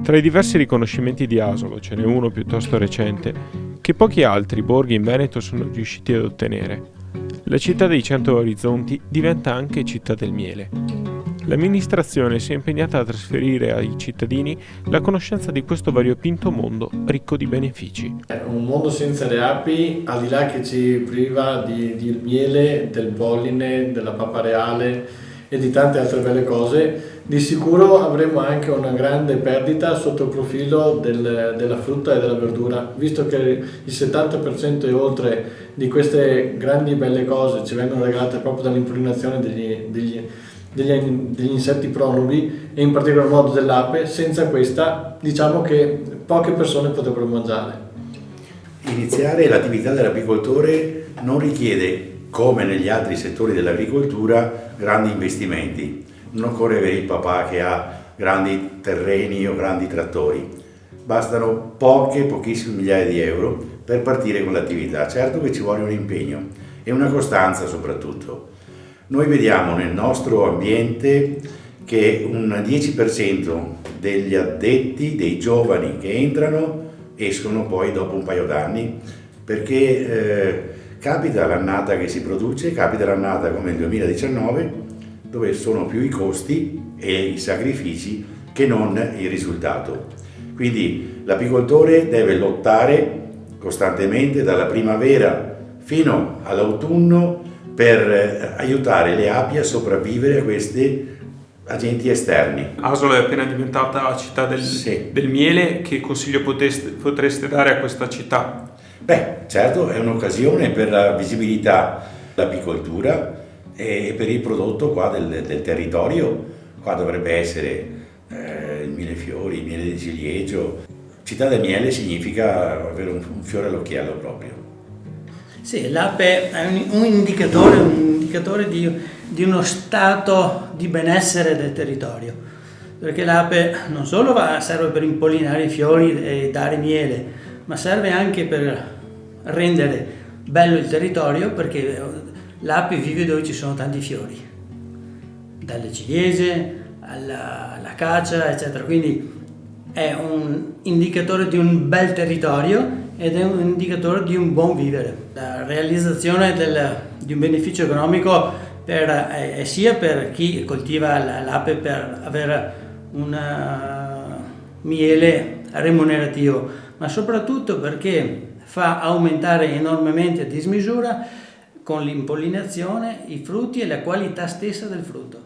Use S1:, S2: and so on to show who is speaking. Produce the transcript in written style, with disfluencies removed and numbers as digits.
S1: Tra i diversi riconoscimenti di Asolo ce n'è uno piuttosto recente che pochi altri borghi in Veneto sono riusciti ad ottenere. La città dei 100 orizzonti diventa anche città del miele. L'amministrazione si è impegnata a trasferire ai cittadini la conoscenza di questo variopinto mondo ricco di benefici.
S2: Un mondo senza le api, al di là che ci priva di miele, del polline, della pappa reale e di tante altre belle cose, di sicuro avremo anche una grande perdita sotto il profilo della frutta e della verdura, visto che il 70% e oltre di queste grandi belle cose ci vengono regalate proprio dall'impollinazione degli insetti pronubi e in particolar modo dell'ape. Senza questa diciamo che poche persone potrebbero mangiare.
S3: Iniziare l'attività dell'apicoltore non richiede, come negli altri settori dell'agricoltura, grandi investimenti. Non occorre avere il papà che ha grandi terreni o grandi trattori. Bastano pochissime migliaia di euro per partire con l'attività. Certo che ci vuole un impegno e una costanza soprattutto. Noi vediamo nel nostro ambiente che un 10% degli addetti, dei giovani che entrano, escono poi dopo un paio d'anni, perché capita l'annata che si produce, capita l'annata come il 2019, dove sono più i costi e i sacrifici che non il risultato. Quindi l'apicoltore deve lottare costantemente dalla primavera fino all'autunno per aiutare le api a sopravvivere a questi agenti esterni.
S1: Asolo è appena diventata città del miele. Che consiglio potreste dare a questa città?
S3: Beh, certo, è un'occasione per la visibilità dell'apicoltura e per il prodotto qua del territorio. Qua dovrebbe essere il millefiori, il miele di ciliegio. Città del miele significa avere un fiore all'occhiello proprio.
S4: Sì, l'ape è un indicatore di uno stato di benessere del territorio, perché l'ape non solo serve per impollinare i fiori e dare miele, ma serve anche per rendere bello il territorio, perché l'ape vive dove ci sono tanti fiori, dalle ciliegie alla cacia, eccetera. Quindi è un indicatore di un bel territorio ed è un indicatore di un buon vivere. La realizzazione di un beneficio economico è sia per chi coltiva l'ape per avere un miele remunerativo, ma soprattutto perché fa aumentare enormemente a dismisura con l'impollinazione i frutti e la qualità stessa del frutto.